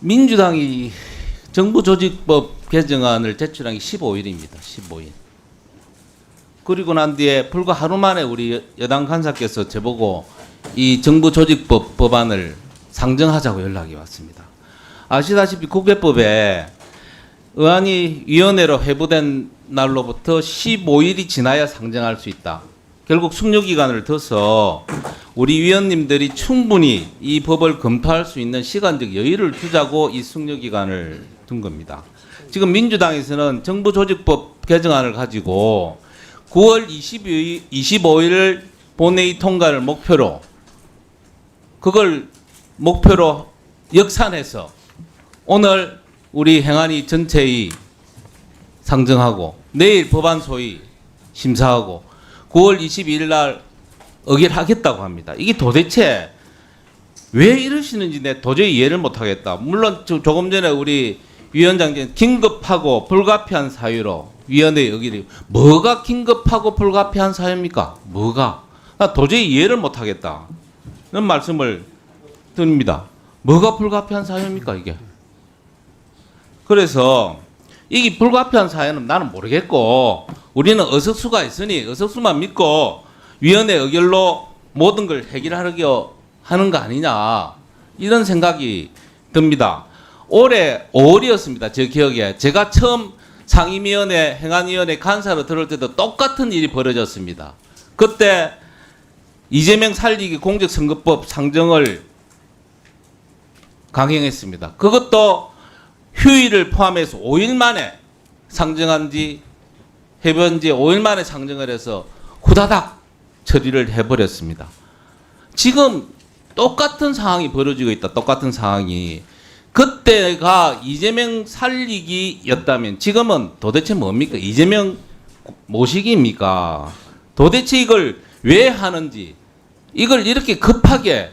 민주당이 정부조직법 개정안을 제출한 게 15일입니다. 15일. 그리고 난 뒤에 불과 하루 만에 우리 여당 간사께서 저보고 이 정부조직법 법안을 상정하자고 연락이 왔습니다. 아시다시피 국회법에 의안이 위원회로 회부된 날로부터 15일이 지나야 상정할 수 있다. 결국 숙려기간을 둬서 우리 위원님들이 충분히 이 법을 검토할 수 있는 시간적 여유를 두자고 이 숙려기간을 둔 겁니다. 지금 민주당에서는 정부조직법 개정안을 가지고 9월 25일 본회의 통과를 목표로 그걸 목표로 역산해서 오늘 우리 행안위 전체의 상정하고 내일 법안 소위 심사하고 9월 22일 날 의결하겠다고 합니다. 이게 도대체 왜 이러시는지 내 도저히 이해를 못하겠다. 물론 조금 전에 우리 위원장님 긴급하고 불가피한 사유로 위원회 의결이 뭐가 긴급하고 불가피한 사유입니까? 뭐가? 나 도저히 이해를 못하겠다. 이런 말씀을 드립니다. 뭐가 불가피한 사유입니까 이게? 그래서 이게 불가피한 사유는 나는 모르겠고 우리는 의석수가 있으니 의석수만 믿고 위원회 의결로 모든 걸 해결하려고 하는 거 아니냐 이런 생각이 듭니다. 올해 5월이었습니다. 제 기억에 제가 처음 상임위원회 행안위원회 간사로 들어올 때도 똑같은 일이 벌어졌습니다. 그때 이재명 살리기 공직선거법 상정을 강행했습니다. 그것도 휴일을 포함해서 5일 만에 상정한 지 해본 지 5일 만에 상정을 해서 후다닥 처리를 해버렸습니다. 지금 똑같은 상황이 벌어지고 있다. 똑같은 상황이. 그때가 이재명 살리기였다면 지금은 도대체 뭡니까? 이재명 모시기입니까? 도대체 이걸 왜 하는지 이걸 이렇게 급하게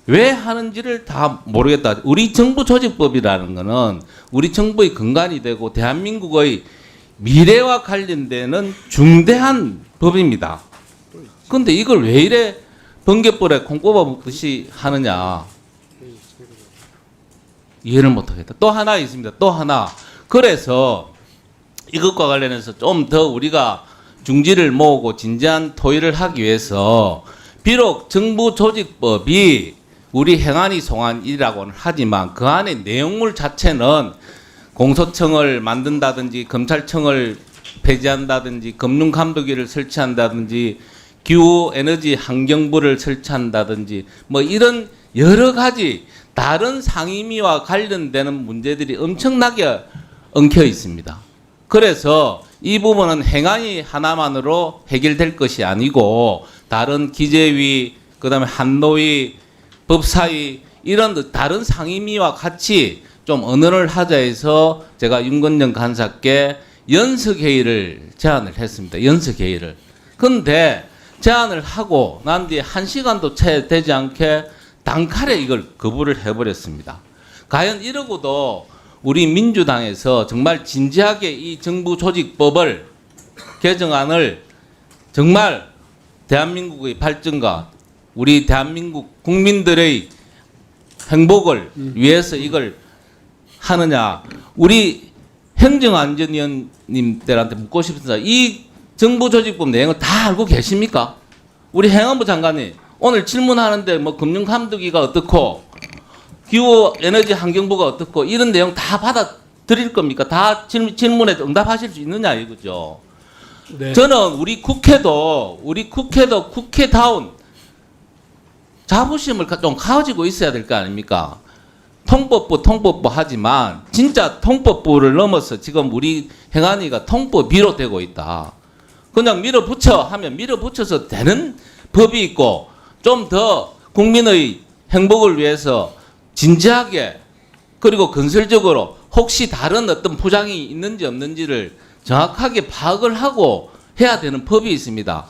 왜 하는지를 다 모르겠다. 우리 정부 조직법이라는 거는 우리 정부의 근간이 되고 대한민국의 미래와 관련되는 중대한 법입니다. 그런데 이걸 왜 이래 번갯불에 콩 뽑아 먹듯이 하느냐. 이해를 못하겠다. 또 하나 있습니다. 또 하나. 그래서 이것과 관련해서 좀 더 우리가 중지를 모으고 진지한 토의를 하기 위해서 비록 정부조직법이 우리 행안위 송환이라고는 하지만 그 안에 내용물 자체는 공소청을 만든다든지 검찰청을 폐지한다든지 금융감독위를 설치한다든지 기후에너지 환경부를 설치한다든지 뭐 이런 여러 가지 다른 상임위와 관련되는 문제들이 엄청나게 엉켜 있습니다. 그래서 이 부분은 행안위 하나만으로 해결될 것이 아니고 다른 기재위, 그다음에 한노위, 법사위 이런 다른 상임위와 같이 좀 언언을 하자 해서 제가 윤건영 간사께 연석회의를 제안을 했습니다. 연석회의를. 그런데 제안을 하고 난 뒤에 1시간도 채 되지 않게 단칼에 이걸 거부를 해버렸습니다. 과연 이러고도 우리 민주당에서 정말 진지하게 이 정부조직법을 개정안을 정말 대한민국의 발전과 우리 대한민국 국민들의 행복을 위해서 이걸 하느냐. 우리 행정안전위원님들한테 묻고 싶습니다. 이 정부조직법 내용을 다 알고 계십니까? 우리 행안부 장관님 오늘 질문하는데 뭐 금융감독위가 어떻고 기후에너지 환경부가 어떻고 이런 내용 다 받아들일 겁니까? 다 질문에 응답하실 수 있느냐 이거죠. 네. 저는 우리 국회도 국회다운 자부심을 좀 가지고 있어야 될 거 아닙니까? 통법부 하지만 진짜 통법부를 넘어서 지금 우리 행안위가 통법위로 되고 있다. 그냥 밀어붙여 하면 밀어붙여서 되는 법이 있고 좀 더 국민의 행복을 위해서 진지하게 그리고 건설적으로 혹시 다른 어떤 포장이 있는지 없는지를 정확하게 파악을 하고 해야 되는 법이 있습니다.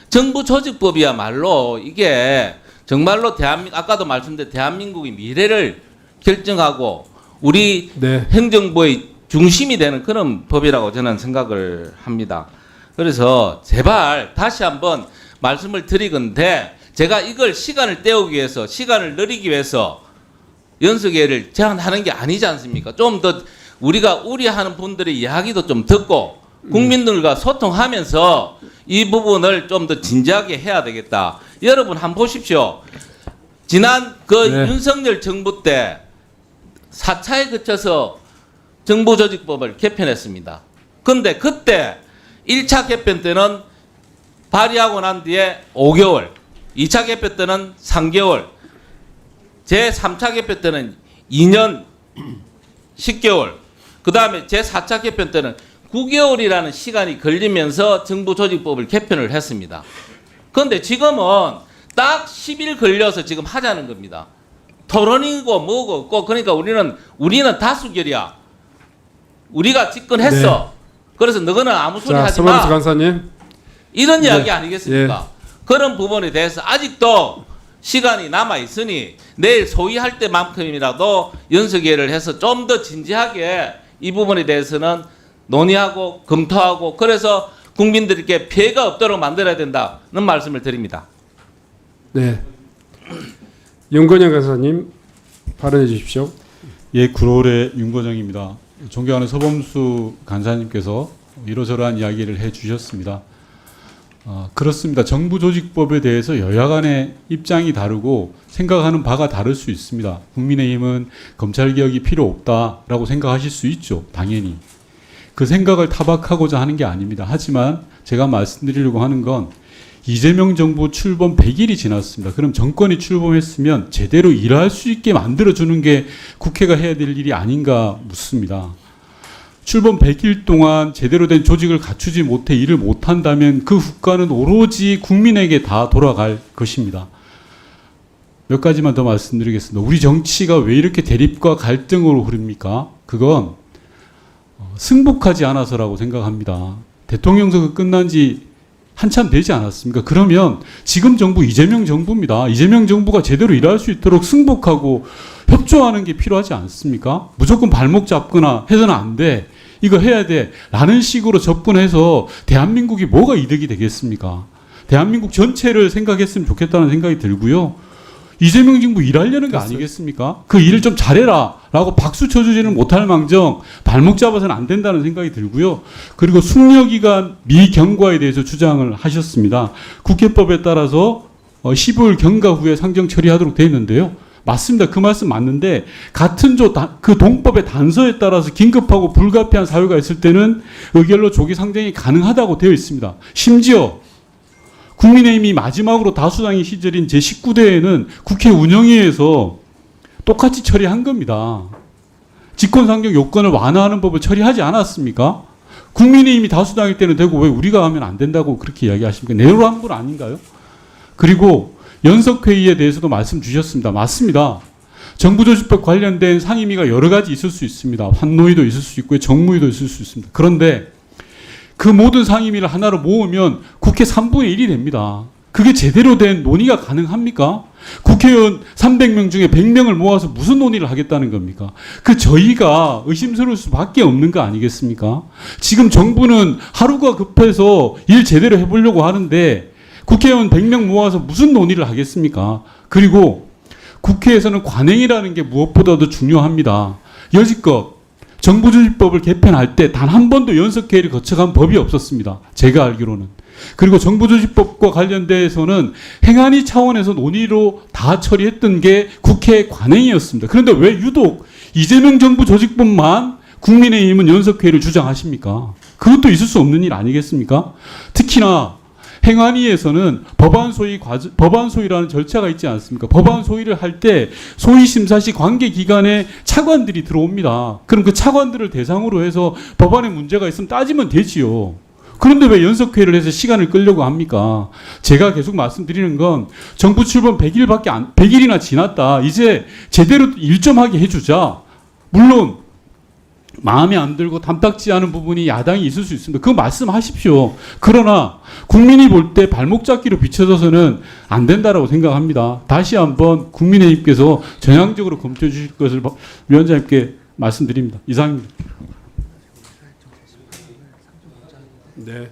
정부조직법이야말로 이게 정말로 아까도 말씀드린 대한민국의 미래를 결정하고 우리 네. 행정부의 중심이 되는 그런 법이라고 저는 생각을 합니다. 그래서 제발 다시 한번 말씀을 드리건데 제가 이걸 시간을 때우기 위해서 시간을 늘리기 위해서 연석회를 제안하는 게 아니지 않습니까? 좀 더 우리가 우려하는 분들의 이야기도 좀 듣고 국민들과 소통하면서 이 부분을 좀 더 진지하게 해야 되겠다. 여러분 한번 보십시오. 지난 그 네. 윤석열 정부 때 4차에 거쳐서 정부조직법을 개편했습니다. 근데 그때 1차 개편 때는 발의하고 난 뒤에 5개월, 2차 개편 때는 3개월, 제3차 개편 때는 2년 10개월, 그 다음에 제4차 개편 때는 9개월이라는 시간이 걸리면서 정부조직법을 개편을 했습니다. 그런데 지금은 딱 10일 걸려서 지금 하자는 겁니다. 토론이고 뭐고 없고, 그러니까 우리는 다수결이야. 우리가 집권했어. 그래서 너희는 아무 소리 자, 하지 서범수 마. 간사님. 이런 네. 이야기 아니겠습니까? 그런 부분에 대해서 아직도 시간이 남아 있으니 내일 소위할 때만큼이라도 연석회의를 해서 좀 더 진지하게 이 부분에 대해서는 논의하고 검토하고 그래서 국민들께 피해가 없도록 만들어야 된다는 말씀을 드립니다. 네. 윤건영 간사님 발언해 주십시오. 예, 9월의 윤거정입니다. 존경하는 서범수 간사님께서 이러저러한 이야기를 해주셨습니다. 그렇습니다. 정부조직법에 대해서 여야 간의 입장이 다르고 생각하는 바가 다를 수 있습니다. 국민의힘은 검찰개혁이 필요 없다라고 생각하실 수 있죠. 당연히. 그 생각을 타박하고자 하는 게 아닙니다. 하지만 제가 말씀드리려고 하는 건 이재명 정부 출범 100일이 지났습니다. 그럼 정권이 출범했으면 제대로 일할 수 있게 만들어주는 게 국회가 해야 될 일이 아닌가 묻습니다. 출범 100일 동안 제대로 된 조직을 갖추지 못해 일을 못한다면 그 국가는 오로지 국민에게 다 돌아갈 것입니다. 몇 가지만 더 말씀드리겠습니다. 우리 정치가 왜 이렇게 대립과 갈등으로 흐릅니까? 그건 승복하지 않아서라고 생각합니다. 대통령 선거 끝난 지 한참 되지 않았습니까? 그러면 지금 정부 이재명 정부입니다. 이재명 정부가 제대로 일할 수 있도록 승복하고 협조하는 게 필요하지 않습니까? 무조건 발목 잡거나 해서는 안 돼. 이거 해야 돼. 라는 식으로 접근해서 대한민국이 뭐가 이득이 되겠습니까? 대한민국 전체를 생각했으면 좋겠다는 생각이 들고요. 이재명 정부 일하려는 게 아니겠습니까? 그 일을 좀 잘해라 라고 박수 쳐주지는 못할 망정 발목 잡아서는 안 된다는 생각이 들고요. 그리고 숙려기간 미경과에 대해서 주장을 하셨습니다. 국회법에 따라서 15일 경과 후에 상정 처리하도록 되어 있는데요. 맞습니다. 그 말씀 맞는데 같은 그 동법의 단서에 따라서 긴급하고 불가피한 사유가 있을 때는 의결로 조기 상정이 가능하다고 되어 있습니다. 심지어 국민의힘이 마지막으로 다수당의 시절인 제19대에는 국회 운영위에서 똑같이 처리한 겁니다. 직권상정 요건을 완화하는 법을 처리하지 않았습니까? 국민의힘이 다수당일 때는 되고 왜 우리가 하면 안 된다고 그렇게 이야기하십니까? 내로남불 아닌가요? 그리고 연석회의에 대해서도 말씀 주셨습니다. 맞습니다. 정부조직법 관련된 상임위가 여러 가지 있을 수 있습니다. 환노위도 있을 수 있고요. 정무위도 있을 수 있습니다. 그런데 그 모든 상임위를 하나로 모으면 국회 3분의 1이 됩니다. 그게 제대로 된 논의가 가능합니까? 국회의원 300명 중에 100명을 모아서 무슨 논의를 하겠다는 겁니까? 그 저희가 의심스러울 수밖에 없는 거 아니겠습니까? 지금 정부는 하루가 급해서 일 제대로 해보려고 하는데 국회의원 100명 모아서 무슨 논의를 하겠습니까? 그리고 국회에서는 관행이라는 게 무엇보다도 중요합니다. 여지껏 정부조직법을 개편할 때 단 한 번도 연석회의를 거쳐간 법이 없었습니다. 제가 알기로는. 그리고 정부조직법과 관련돼서는 행안위 차원에서 논의로 다 처리했던 게 국회의 관행이었습니다. 그런데 왜 유독 이재명 정부 조직법만 국민의힘은 연석회의를 주장하십니까? 그것도 있을 수 없는 일 아니겠습니까? 특히나 행안위에서는 법안 소위라는 절차가 있지 않습니까? 법안 소위를 할 때 소위 심사 시 관계 기관에 차관들이 들어옵니다. 그럼 그 차관들을 대상으로 해서 법안에 문제가 있으면 따지면 되지요. 그런데 왜 연석회의를 해서 시간을 끌려고 합니까? 제가 계속 말씀드리는 건 정부 출범 100일이나 지났다. 이제 제대로 일 좀 하게 해주자. 물론 마음에 안 들고 탐탁지 않은 부분이 야당이 있을 수 있습니다. 그거 말씀하십시오. 그러나 국민이 볼 때 발목 잡기로 비춰져서는 안 된다라고 생각합니다. 다시 한번 국민의힘께서 전향적으로 검토해 주실 것을 위원장님께 말씀드립니다. 이상입니다. 네.